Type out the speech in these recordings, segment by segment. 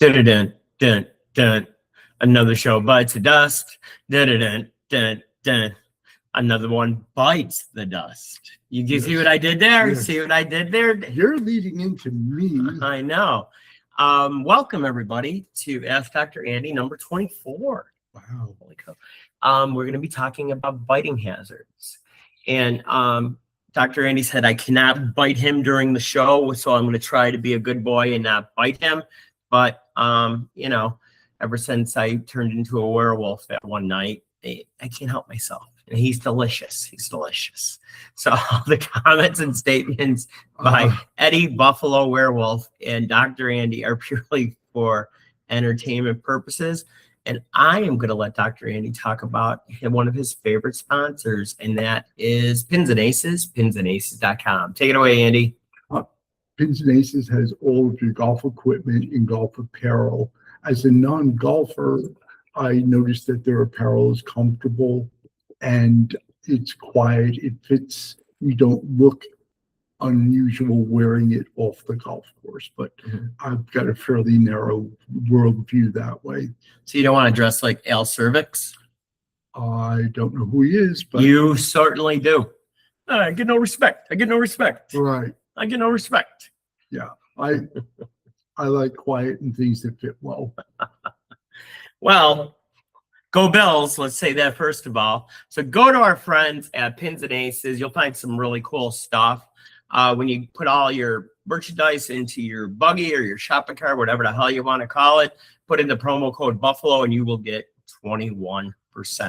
Dun dun dun dun. Another show bites the dust. Dun dun dun dun. Another one bites the dust. You see what I did there? Yes. See what I did there? You're leading into me. I know. Welcome everybody to Ask Dr. Andy number 24. Wow. Holy cow. We're going to be talking about biting hazards. And Dr. Andy said I cannot bite him during the show, so I'm going to try to be a good boy and not bite him. But, ever since I turned into a werewolf that one night, I can't help myself. And he's delicious. He's delicious. So all the comments and statements by Eddie Buffalo Werewolf and Dr. Andy are purely for entertainment purposes. And I am going to let Dr. Andy talk about one of his favorite sponsors, and that is Pins and Aces, pinsandaces.com. Take it away, Andy. Pins and Aces has all of your golf equipment and golf apparel. As a non-golfer, I noticed that their apparel is comfortable and it's quiet. It fits. You don't look unusual wearing it off the golf course, but I've got a fairly narrow worldview that way. So you don't want to dress like Al Cervix? I don't know who he is, but you certainly do. I get no respect. I get no respect. Right. I get no respect. Yeah. I like quiet and things that fit well. Well, go Bills. Let's say that first of all. So go to our friends at Pins and Aces. You'll find some really cool stuff. When you put all your merchandise into your buggy or your shopping cart, whatever the hell you want to call it, put in the promo code Buffalo and you will get 21%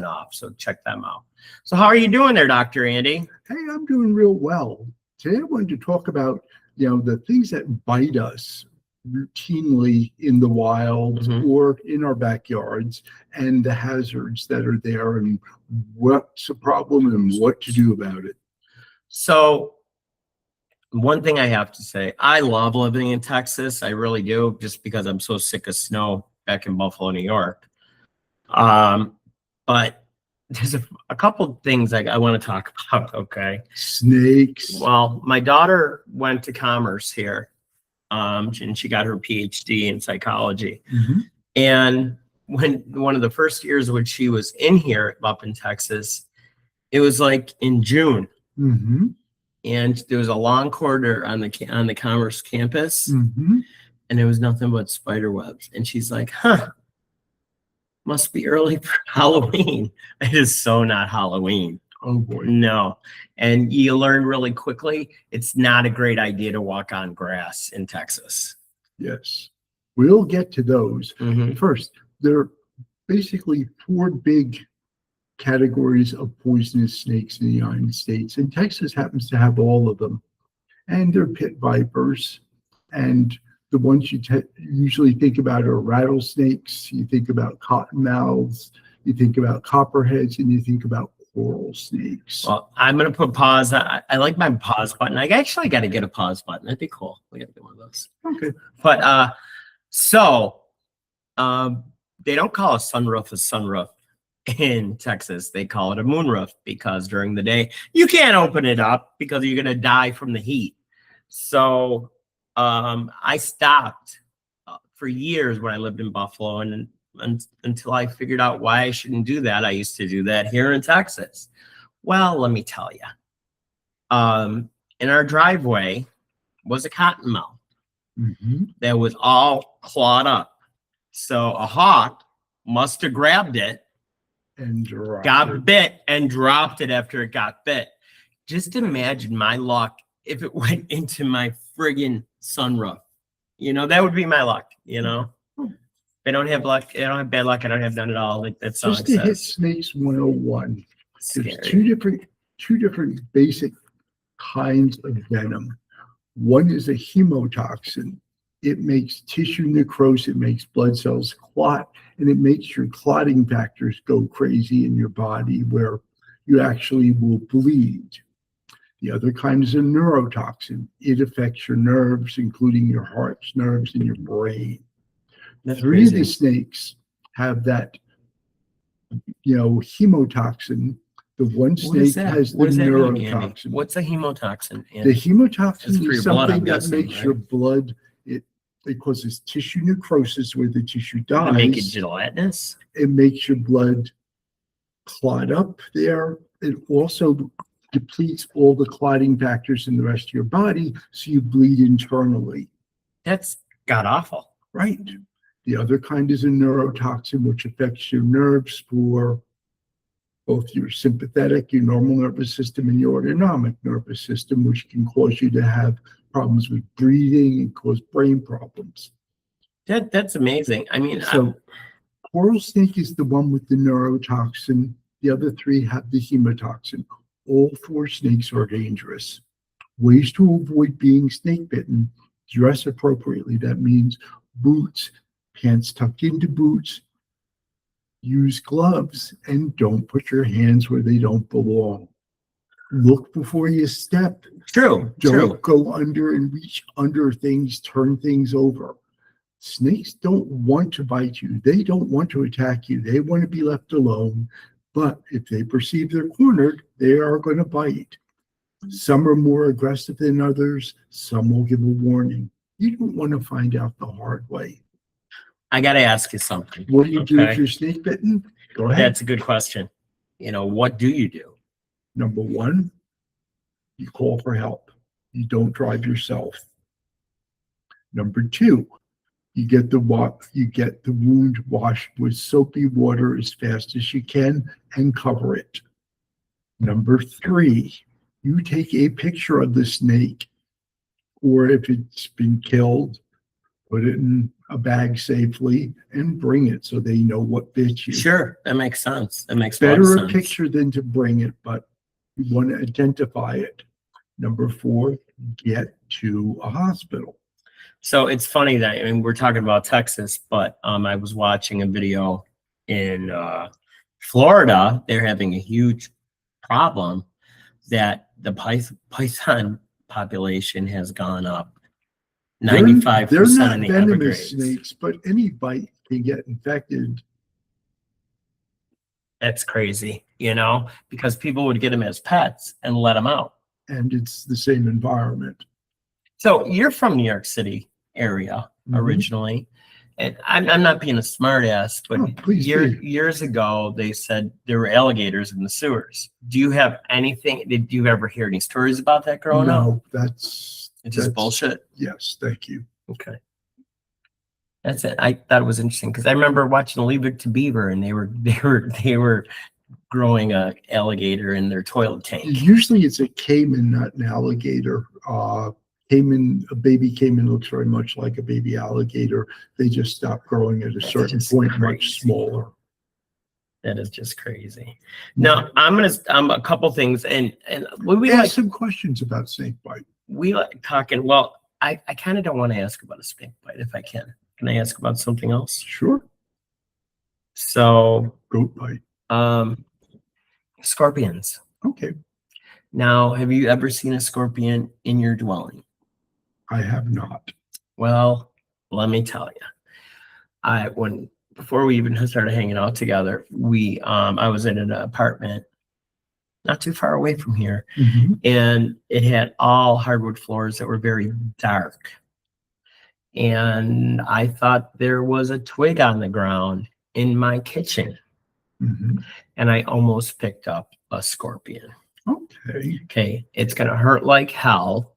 off. So check them out. So how are you doing there, Dr. Andy? Hey, I'm doing real well. Today I wanted to talk about, the things that bite us routinely in the wild or in our backyards, and the hazards that are there and what's the problem and what to do about it. So one thing I have to say, I love living in Texas. I really do, just because I'm so sick of snow back in Buffalo, New York. But there's a couple things I want to talk about, okay? Snakes. Well, my daughter went to Commerce here, and she got her PhD in psychology. And one of the first years when she was in here up in Texas, it was like in June. And there was a long corridor on the Commerce campus, and it was nothing but spider webs. And she's like, must be early for Halloween. It is so not Halloween. Oh boy. No. And you learn really quickly, it's not a great idea to walk on grass in Texas. Yes. We'll get to those. First, there are basically four big categories of poisonous snakes in the United States, and Texas happens to have all of them. And they're pit vipers, and the ones you usually think about are rattlesnakes, you think about cottonmouths, you think about copperheads, and you think about coral snakes. Well, I'm going to put pause. I like my pause button. I actually got to get a pause button. That'd be cool. We got to get one of those. Okay. But they don't call a sunroof in Texas. They call it a moonroof because during the day you can't open it up because you're going to die from the heat. So I stopped for years when I lived in Buffalo, and until I figured out why I shouldn't do that. I used to do that here in Texas. Well, let me tell you, in our driveway was a cottonmouth that was all clawed up. So a hawk must have grabbed it and bit and dropped it after it got bit. Just imagine my luck if it went into my friggin' sunroof. That would be my luck, If I don't have luck, I don't have bad luck, I don't have none at all. Like that song Just to says. hit snakes 101. Scary. There's two different basic kinds of venom. One is a hemotoxin. It makes tissue necrose, it makes blood cells clot, and it makes your clotting factors go crazy in your body where you actually will bleed. The other kind is a neurotoxin. It affects your nerves, including your heart's nerves and your brain. Three of the snakes have that, hemotoxin. The one snake has the neurotoxin. What's a hemotoxin? Andy? The hemotoxin is something that makes your blood, It causes tissue necrosis where the tissue To make it dies. gelatinous? It makes your blood clot up there. It also depletes all the clotting factors in the rest of your body, so you bleed internally. That's god awful. Right. The other kind is a neurotoxin, which affects your nerves for both your sympathetic, your normal nervous system, and your autonomic nervous system, which can cause you to have problems with breathing and cause brain problems. That's amazing. I mean, So coral snake is the one with the neurotoxin. The other three have the hemotoxin. All 4 snakes are dangerous. Ways to avoid being snake bitten: dress appropriately. That means boots, pants tucked into boots, use gloves, and don't put your hands where they don't belong. Look before you step. true. Don't go under and reach under things, turn things over. Snakes don't want to bite you. They don't want to attack you. They want to be left alone. But if they perceive they're cornered, they are going to bite. Some are more aggressive than others. Some will give a warning. You don't want to find out the hard way. I got to ask you something. What do you do Okay. if you're snake bitten? Go ahead. That's a good question. What do you do? Number 1, you call for help. You don't drive yourself. Number 2, you get the wound washed with soapy water as fast as you can and cover it. Number 3, you take a picture of the snake, or if it's been killed, put it in a bag safely and bring it so they know what bit you. Sure, that makes sense. That makes a lot Better of a sense. picture than to bring it, but you want to identify it. Number 4, get to a hospital. So it's funny that we're talking about Texas, but I was watching a video in Florida. They're having a huge problem that the python population has gone up 95% They're in not the venomous Everglades. snakes, but any bite can get infected. That's crazy, because people would get them as pets and let them out. And it's the same environment. So you're from New York City area originally. And I'm not being a smart ass, but Please be. years ago, they said there were alligators in the sewers. Do you have anything? Did you ever hear any stories about that growing up? No, that's Just bullshit. Yes, thank you. Okay. That's it. I thought it was interesting because I remember watching Leave It to Beaver, and they were growing a alligator in their toilet tank. Usually it's a caiman, not an alligator. A baby caiman looks very much like a baby alligator. They just stop growing at a certain point, much smaller. That is just crazy. Now I'm a couple things, and we ask some questions about snake bite. We like talking. Well, I kind of don't want to ask about a snake bite if I can. Can I ask about something else? Sure. So goat bite. Scorpions. Okay. Now, have you ever seen a scorpion in your dwelling? I have not. Well, let me tell you. Before we even started hanging out together, I was in an apartment not too far away from here, and it had all hardwood floors that were very dark. And I thought there was a twig on the ground in my kitchen, and I almost picked up a scorpion. Okay, it's gonna hurt like hell.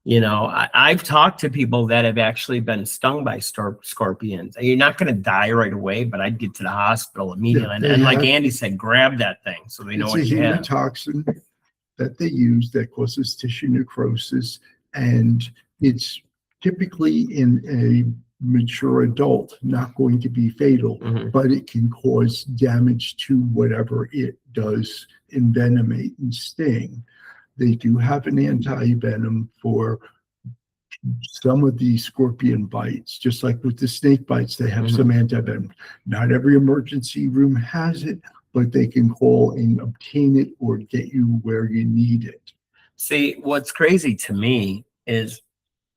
I've talked to people that have actually been stung by scorpions. You're not going to die right away, but I'd get to the hospital immediately. Yeah, and like Andy said, grab that thing so they know what you have. It's a hemotoxin that they use that causes tissue necrosis, and it's typically in a mature adult not going to be fatal, but it can cause damage to whatever it does envenomate and sting. They do have an anti-venom for some of the scorpion bites, just like with the snake bites, they have some anti-venom. Not every emergency room has it, but they can call and obtain it or get you where you need it. See, what's crazy to me is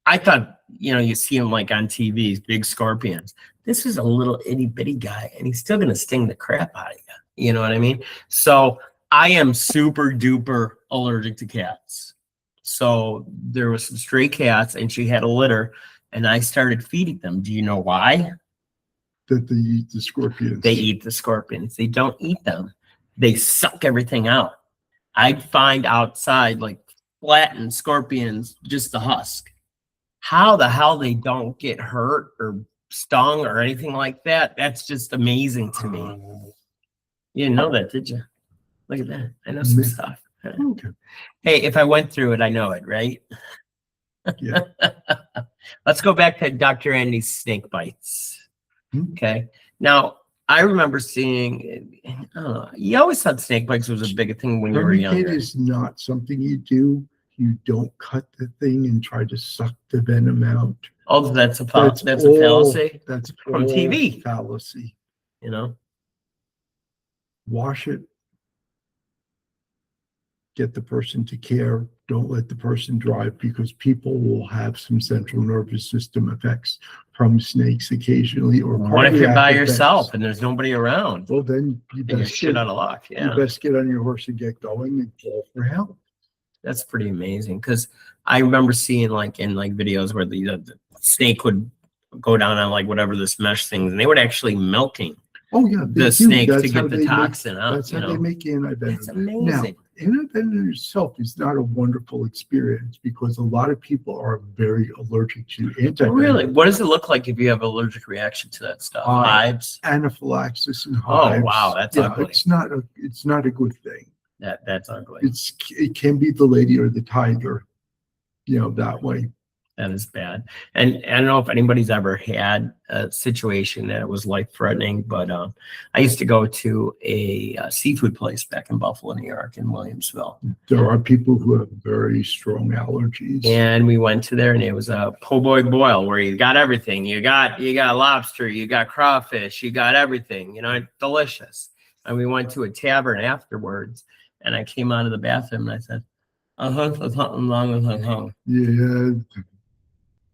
I thought, you see him like on TV, big scorpions. This is a little itty bitty guy, and he's still going to sting the crap out of you. You know what I mean? So I am super duper allergic to cats. So there was some stray cats, and she had a litter, and I started feeding them. Do you know why? That they eat the scorpions. They eat the scorpions. They don't eat them. They suck everything out. I'd find outside like flattened scorpions, just the husk. How the hell they don't get hurt or stung or anything like that? That's just amazing to me. You didn't know that, did you? Look at that. I know some stuff. Okay. Hey, if I went through it, I know it, right? Yeah. Let's go back to Dr. Andy's snake bites. Hmm. Okay. Now, I remember seeing, I don't know, you always thought snake bites was a big thing when you were Tourniquet younger. is not something you do. You don't cut the thing and try to suck the venom out. Oh, that's a That's a all- fallacy That's from all TV. fallacy. You know? Wash it. Get the person to care. Don't let the person drive, because people will have some central nervous system effects from snakes occasionally, or What if you're by cardiac yourself effects. and there's nobody around? Well, then you And you're best shit get, out of luck. you Yeah. best get on your horse and get going and call for help. That's pretty amazing. Because I remember seeing like in like videos where the snake would go down on like whatever this mesh things, and they would actually milking Oh yeah, they the do. snake to That's how get the they make- toxin out. That's You how they know? make antivenom. That's amazing. Antivenom itself is not a wonderful experience, because a lot of people are very allergic to antivenom. Really? What does it look like if you have allergic reaction to that stuff? Hives? Anaphylaxis and Oh, hives. wow, that's ugly. It's not a good thing. That's ugly. It can be the lady or the tiger, that way. That is bad. And I don't know if anybody's ever had a situation that was life-threatening, but I used to go to a seafood place back in Buffalo, New York, in Williamsville. There are people who have very strong allergies. And we went to there, and it was a po' boy boil where you got everything. You got lobster, you got crawfish, you got everything. Delicious. And we went to a tavern afterwards, and I came out of the bathroom and I said, there's something wrong with my tongue. Yeah.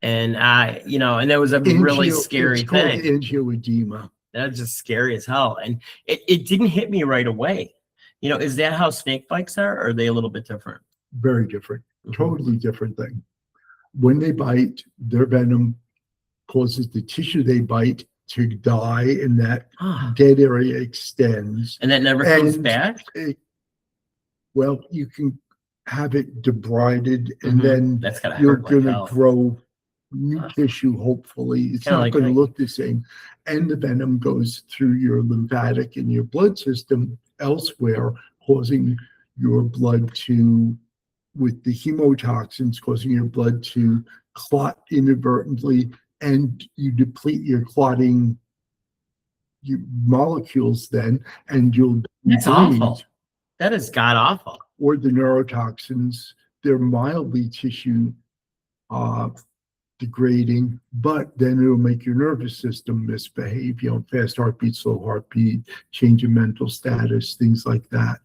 And and that was a really scary it's called thing. angioedema. That's just scary as hell. And it didn't hit me right away. Is that how snake bites are? Or are they a little bit different? Very different. Mhm. Totally different thing. When they bite, their venom causes the tissue they bite to die, and that dead area extends. And that never comes And back? Well, you can have it debrided, and then That's gotta you're hurt like going to hell. grow new tissue, hopefully. It's Kinda not like going to me. look the same. And the venom goes through your lymphatic and your blood system elsewhere, causing your blood with the hemotoxins, causing your blood to clot inadvertently, and you deplete your clotting molecules then, and you'll That's bleed. awful. That is god awful. Or the neurotoxins, they're mildly tissue degrading, but then it'll make your nervous system misbehave, fast heartbeat, slow heartbeat, change in mental status, things like that.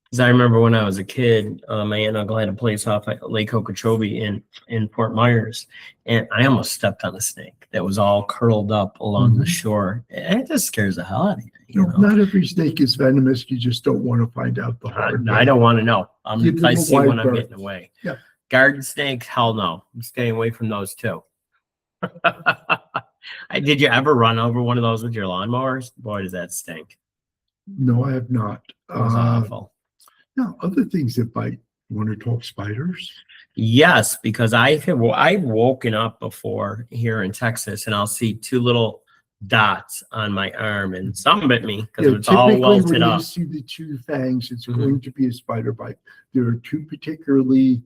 Because I remember when I was a kid, my aunt and uncle had a place off at Lake Okeechobee in Fort Myers, and I almost stepped on a snake that was all curled up along the shore. And it just scares the hell out of you. Not every snake is venomous. You just don't want to find out the hard way. I don't want to know. Give them I a see wide when I'm berth. getting away. Yeah. Garden snakes, hell no. I'm staying away from those too. Did you ever run over one of those with your lawnmowers? Boy, does that stink. No, I have not. It was awful. Now, other things that bite. You want to talk spiders? Yes, because I've woken up before here in Texas, and I'll see two little dots on my arm, and some bit me because it's all typically welted when up. you see the two fangs, it's Mhm. going to be a spider bite. There are two particularly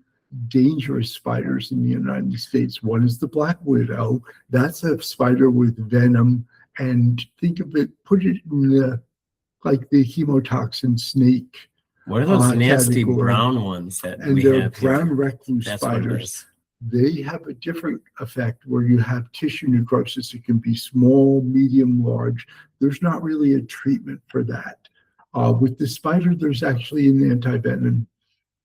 dangerous spiders in the United States. One is the black widow. That's a spider with venom, and think of it, put it in like the hemotoxin snake. What are those nasty category. brown ones that And we they're have here? brown recluse That's what it spiders. is. They have a different effect where you have tissue necrosis. It can be small, medium, large. There's not really a treatment for that. With the spider, there's actually an antivenom.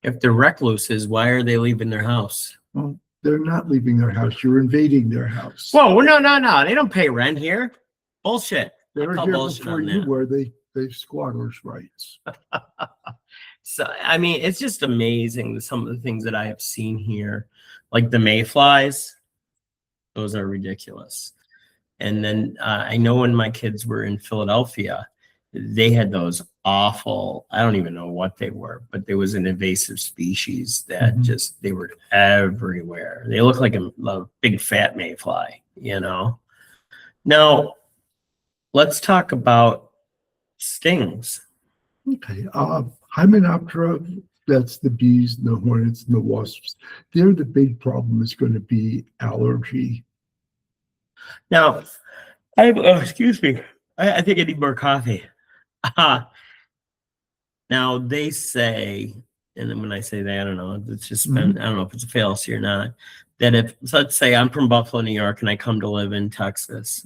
If they're recluses, why are they leaving their house? Well, they're not leaving their house. You're invading their house. Whoa, no. They don't pay rent here. Bullshit. They I were call here bullshit before on you that. were. They've squatters' rights. So, I mean, it's just amazing some of the things that I have seen here, like the mayflies. Those are ridiculous. And then I know when my kids were in Philadelphia, they had those awful, I don't even know what they were, but there was an invasive species that they were everywhere. They look like a big fat mayfly, you know? Now, let's talk about stings. Okay. Hymenoptera, that's the bees, the hornets, and the wasps. There, the big problem is going to be allergy. Now, excuse me. I think I need more coffee. Now they say, and then when I say that, I don't know, it's just been, I don't know if it's a fallacy or not, that if, so let's say I'm from Buffalo, New York, and I come to live in Texas,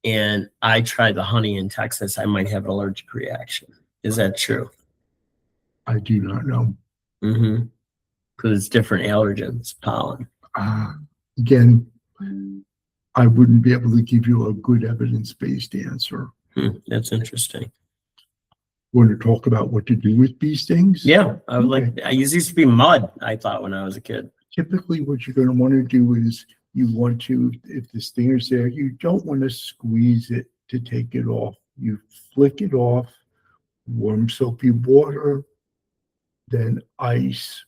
and I try the honey in Texas, I might have an allergic reaction. Is that true? I do not know. Because it's different allergens, pollen. Again, I wouldn't be able to give you a good evidence-based answer. That's interesting. Want to talk about what to do with bee stings? Yeah, I would like. I used to be mud, I thought, when I was a kid. Typically, what you're going to want to do is you want to, if the stinger's there, you don't want to squeeze it to take it off. You flick it off, warm soapy water, then ice.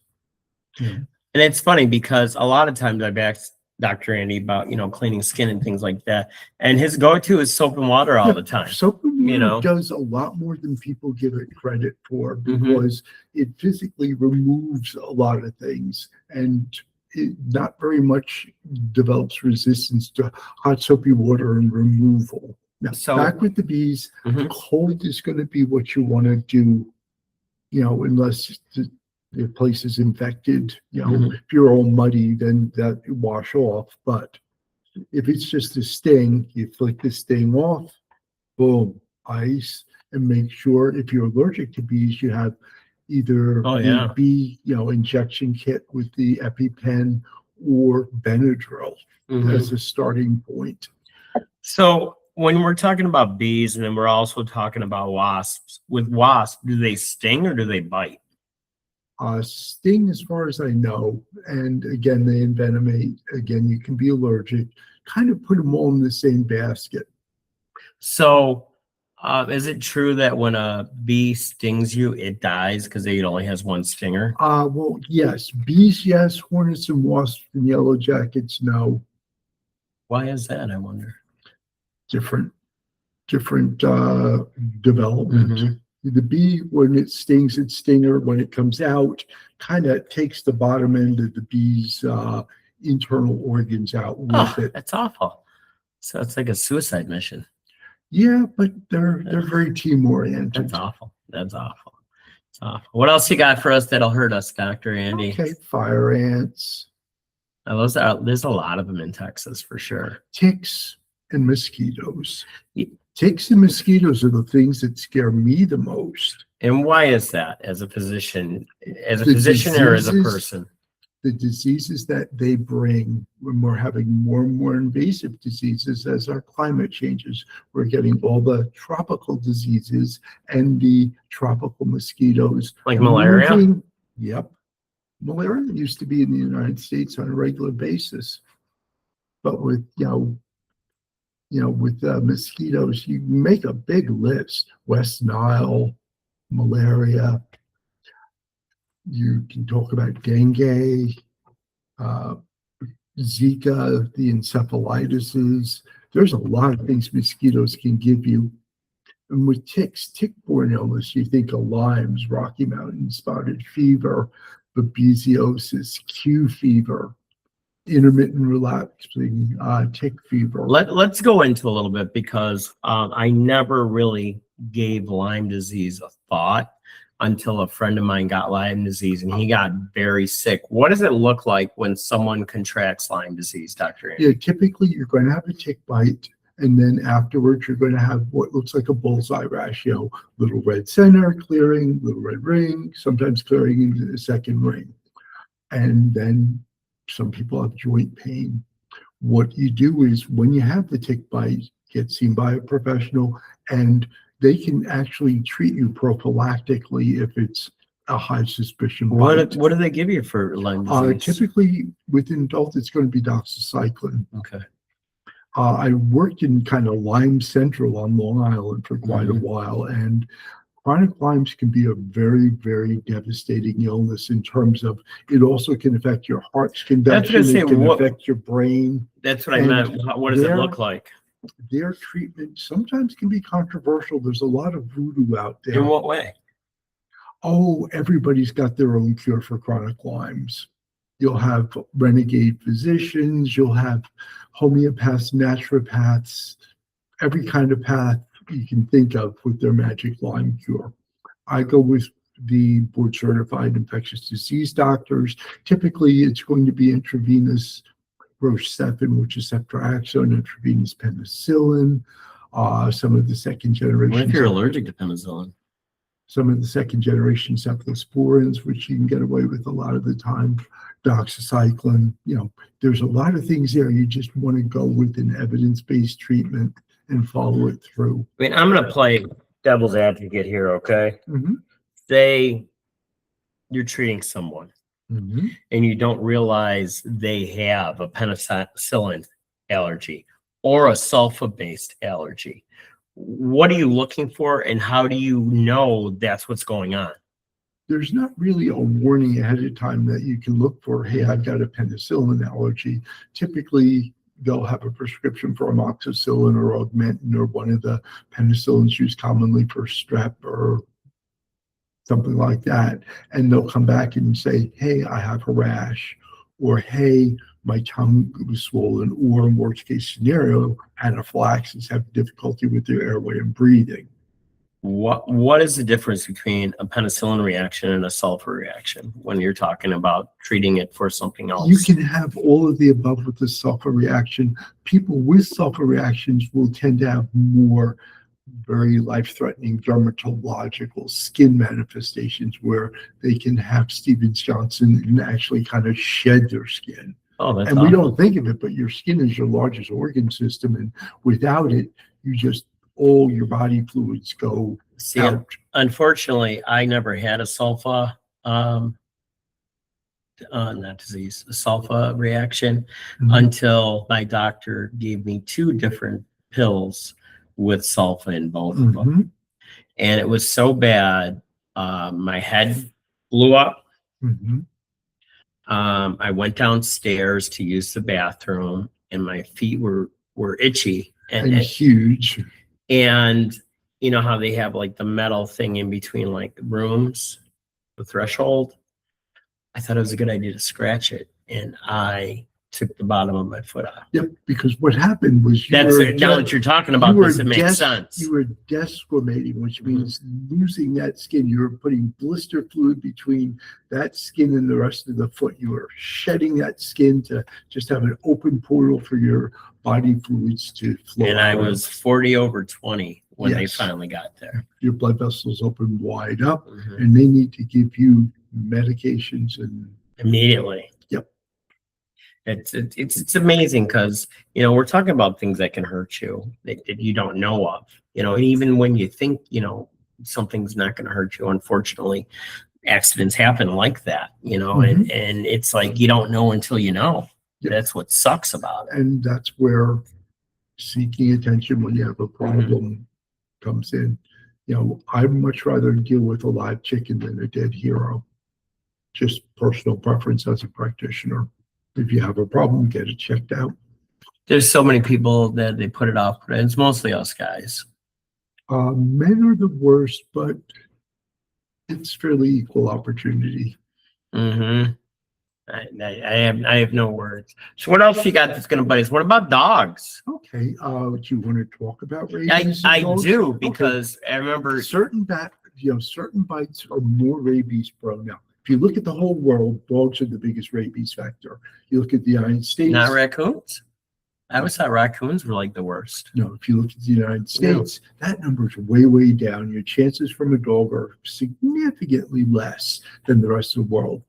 And it's funny because a lot of times I've asked Dr. Andy about, cleaning skin and things like that. And his go-to is soap and water all the time. Soap and water does a lot more than people give it credit for, because it physically removes a lot of things, and it not very much develops resistance to hot soapy water and removal. Now, back with the bees, cold is going to be what you want to do, unless the place is infected. If you're all muddy, then that wash off. But if it's just a sting, you flick the sting off, boom, ice, and make sure if you're allergic to bees, you have either the bee, injection kit with the EpiPen or Benadryl as a starting point. So when we're talking about bees, and then we're also talking about wasps, with wasps, do they sting or do they bite? Sting, as far as I know, and again, they envenomate. Again, you can be allergic. Kind of put them all in the same basket. So, is it true that when a bee stings you, it dies because it only has one stinger? Well, yes. Bees, yes. Hornets and wasps and yellow jackets, no. Why is that, I wonder? Different development. The bee, when it stings its stinger, when it comes out, kind of takes the bottom end of the bee's internal organs out with it. That's awful. So it's like a suicide mission. Yeah, but they're very team oriented. That's awful. That's awful. It's awful. What else you got for us that'll hurt us, Dr. Andy? Okay, fire ants. There's a lot of them in Texas for sure. Ticks and mosquitoes. Ticks and mosquitoes are the things that scare me the most. And why is that, as a physician? As a physician or as a person? The diseases that they bring, when we're having more and more invasive diseases as our climate changes, we're getting all the tropical diseases and the tropical mosquitoes. Like malaria? Yep. Malaria used to be in the United States on a regular basis. But with, with mosquitoes, you make a big list. West Nile, malaria. You can talk about dengue, Zika, the encephalitises. There's a lot of things mosquitoes can give you. And with ticks, tick-borne illness, you think of Lyme's, Rocky Mountain spotted fever, babesiosis, Q fever, intermittent relapsing tick fever. Let's go into a little bit, because I never really gave Lyme disease a thought until a friend of mine got Lyme disease, and he got very sick. What does it look like when someone contracts Lyme disease, Dr. Andy? Yeah, typically you're going to have a tick bite, and then afterwards you're going to have what looks like a bullseye rash, little red center clearing, little red ring, sometimes clearing into the second ring. And then some people have joint pain. What you do is, when you have the tick bite, get seen by a professional, and they can actually treat you prophylactically if it's a high suspicion What bite. do they give you for Lyme disease? Typically, with an adult, it's going to be doxycycline. Okay. I worked in kind of Lyme Central on Long Island for quite a Mhm. while, and chronic Lyme's can be a very, very devastating illness in terms of it also can affect your heart's conduction, That's what I it say, can what- affect your brain. That's what I And meant. What does it there- look like? Their treatment sometimes can be controversial. There's a lot of voodoo out there. In what way? Oh, everybody's got their own cure for chronic Lyme's. You'll have renegade physicians, you'll have homeopaths, naturopaths, every kind of path you can think of with their magic Lyme cure. I go with the board certified infectious disease doctors. Typically, it's going to be intravenous Roche-7, which is ceftriaxone, intravenous penicillin, some of the second generation. What if you're allergic to penicillin? Some of the second generation cephalosporins, which you can get away with a lot of the time, doxycycline. There's a lot of things there. You just want to go with an evidence-based treatment and follow it through. I mean, I'm going to play devil's advocate here, okay? Mm-hmm. Say you're treating someone Mm-hmm. and you don't realize they have a penicillin allergy or a sulfa-based allergy. What are you looking for, and how do you know that's what's going on? There's not really a warning ahead of time that you can look for, hey, I've got a penicillin allergy. Typically, they'll have a prescription for amoxicillin or Augmentin or one of the penicillins used commonly for strep or something like that. And they'll come back and say, hey, I have a rash, or hey, my tongue was swollen, or in worst case scenario, anaphylaxis, have difficulty with their airway and breathing. What is the difference between a penicillin reaction and a sulfa reaction when you're talking about treating it for something else? You can have all of the above with the sulfa reaction. People with sulfa reactions will tend to have more very life-threatening dermatological skin manifestations where they can have Stevens-Johnson and actually kind of shed their skin. Oh, that's And we awful. don't think of it, but your skin is your largest organ system, and without it, all your body fluids go See, out. unfortunately, I never had a sulfa, not disease, a sulfa reaction Mhm. until my doctor gave me 2 different pills with sulfa in both of them. Mhm. And it was so bad, my head blew up. Mhm. I went downstairs to use the bathroom, and my feet were itchy. And huge. And you know how they have like the metal thing in between like rooms, the threshold? I thought it was a good idea to scratch it, and I took the bottom of my foot off. Yep, because what happened was Now that you're talking about this, it makes sense. You were desquamating, which means losing that skin. You were putting blister fluid between that skin and the rest of the foot. You were shedding that skin to just have an open portal for your body fluids to flow And I out. was 40/20 when they Yes. finally got there. Your blood vessels open wide up, Mhm. and they need to give you medications and Immediately. Yep. It's amazing because we're talking about things that can hurt you that you don't know of. And even when you think something's not going to hurt you, unfortunately, accidents happen like that. Mhm. And it's like you don't know until you know. Yep. That's what sucks about it. and that's where seeking attention when you have a problem comes in. I'd much rather deal with a live chicken than a dead hero. Just personal preference as a practitioner. If you have a problem, get it checked out. There's so many people that they put it off, but it's mostly us guys. Men are the worst, but it's fairly equal opportunity. Mm-hmm. I have no words. So what else you got that's going to bite us? What about dogs? Okay, do you want to talk about rabies? I in dogs? do, Okay. because I remember. certain bites are more rabies prone. Now, if you look at the whole world, dogs are the biggest rabies vector. You look at the United States. Not raccoons? I always thought raccoons were like the worst. No, if you look at the United States, that number is way, way down. Your chances from a dog are significantly less than the rest of the world.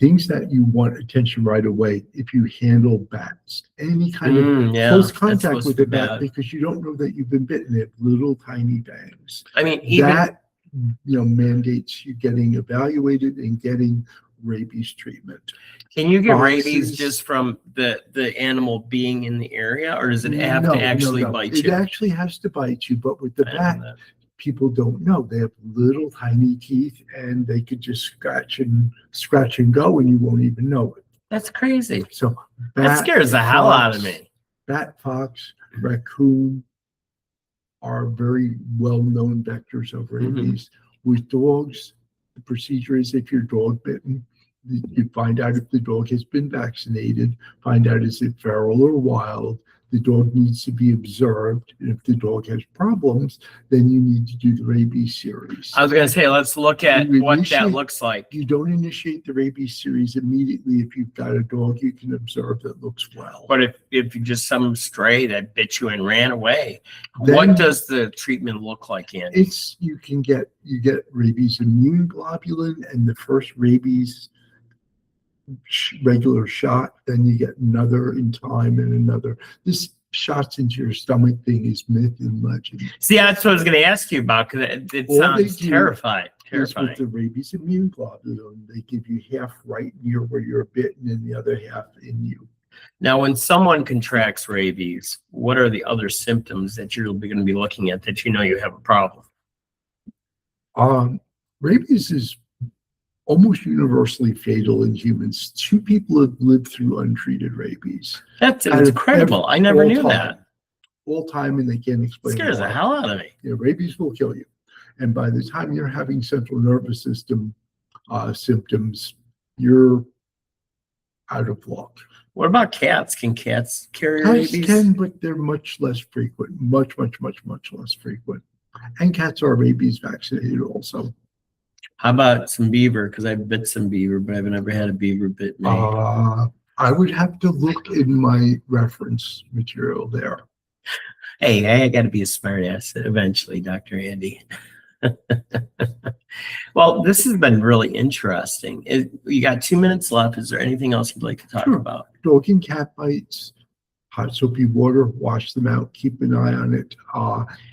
Things that you want attention right away, if you handle bats, any kind of close that's contact supposed with to a be bat, bad. because you don't know that you've been bitten. They have little tiny bangs. I mean, even That mandates you getting evaluated and getting rabies treatment. Can you get Boxes- rabies just from the animal being in the area, or does it have No, to actually no. bite It you? actually has to bite you, but with the I know bat, that. people don't know. They have little tiny teeth and they could just scratch and go and you won't even know it. That's crazy. So That scares the hell out of me. Bat, fox, raccoon are very well-known vectors of rabies. With dogs, the procedure is if you're dog bitten, you find out if the dog has been vaccinated, find out is it feral or wild. The dog needs to be observed. And if the dog has problems, then you need to do the rabies series. I was going to say, let's look at You what that initiate- looks like. You don't initiate the rabies series immediately. If you've got a dog you can observe that looks well. But if you just some stray that bit you and ran away, Then- what does the treatment look like, Andy? You get rabies immune globulin and the first rabies regular shot, then you get another in time and another. This shots into your stomach thing is myth and legend. See, that's what I was going to ask you about, because it All they sounds do terrifying. Is with the rabies immune globulin, they give you half right near where you're bitten and the other half in you. Now, when someone contracts rabies, what are the other symptoms that you're going to be looking at that you have a problem? Rabies is almost universally fatal in humans. 2 people have lived through untreated rabies. That's incredible. I never knew that. All time, and they can't explain Scares the why. hell out of me. Rabies will kill you. And by the time you're having central nervous system symptoms, you're out of luck. What about cats? Can cats carry Cats rabies? can, but they're much less frequent. Much less frequent. And cats are rabies vaccinated also. How about some beaver? Because I've bit some beaver, but I've never had a beaver bit me. I would have to look in my reference material there. Hey, I got to be a smart ass eventually, Dr. Andy. Well, this has been really interesting. You got 2 minutes left. Is there anything else you'd like to talk Sure. about? Dog and cat bites, hot soapy water, wash them out, keep an eye on it.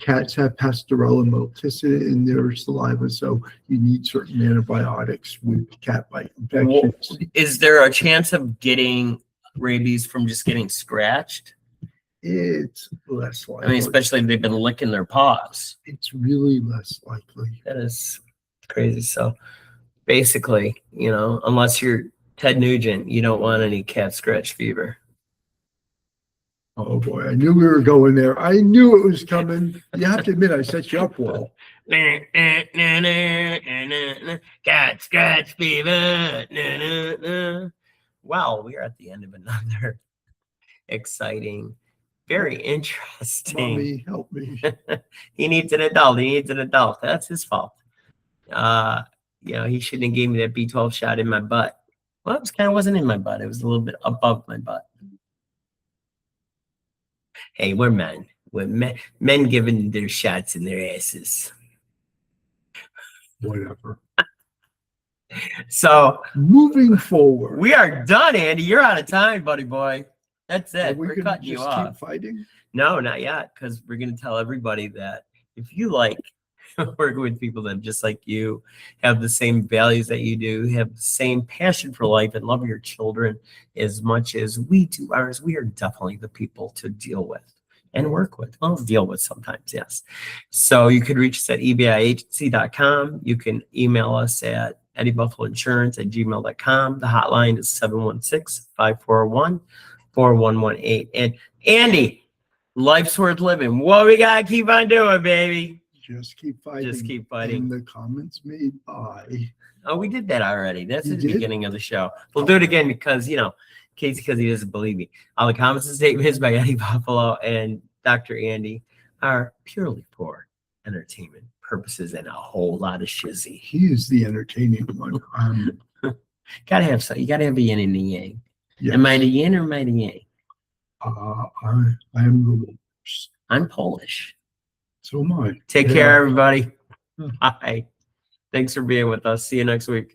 Cats have pastorella multicida in their saliva, so you need certain antibiotics with cat bite infections. Is there a chance of getting rabies from just getting scratched? It's less likely. I mean, especially if they've been licking their paws. It's really less likely. That is crazy. So basically, unless you're Ted Nugent, you don't want any cat scratch fever. Oh boy, I knew we were going there. I knew it was coming. You have to admit, I set you up well. Cat scratch fever. Well, we are at the end of another exciting, very interesting. Mommy, help me. He needs an adult. That's his fault. He shouldn't have gave me that B12 shot in my butt. Well, it wasn't in my butt. It was a little bit above my butt. Hey, we're men. We're men giving their shots in their asses. Whatever. So moving forward, we are done, Andy. You're out of time, buddy boy. That's are it. we We're gonna cutting you just off. keep fighting? No, not yet, because we're going to tell everybody that if you like working with people that just like you, have the same values that you do, have the same passion for life, and love your children as much as we do ours, we are definitely the people to deal with and work with. Well, deal with sometimes, yes. So you could reach us at ebiagency.com. You can email us at eddiebuffaloinsurance@gmail.com. The hotline is 716-541-4118. And Andy, life's worth living. What we got to keep on doing, baby? Just keep fighting. Just keep fighting. In the comments made by. Oh, we did that already. That's You at the did? beginning of the show. We'll do it again because, Casey, because he doesn't believe me. All the comments and statements by Eddie Buffalo and Dr. Andy are purely for entertainment purposes and a whole lot of shizzy. He is the entertaining one. Gotta have some. You gotta have a yin and a yang. Yes. Am I the yin or am I the yang? I am the worst. I'm Polish. So am I. Take Yeah. care, everybody. Bye. Thanks for being with us. See you next week.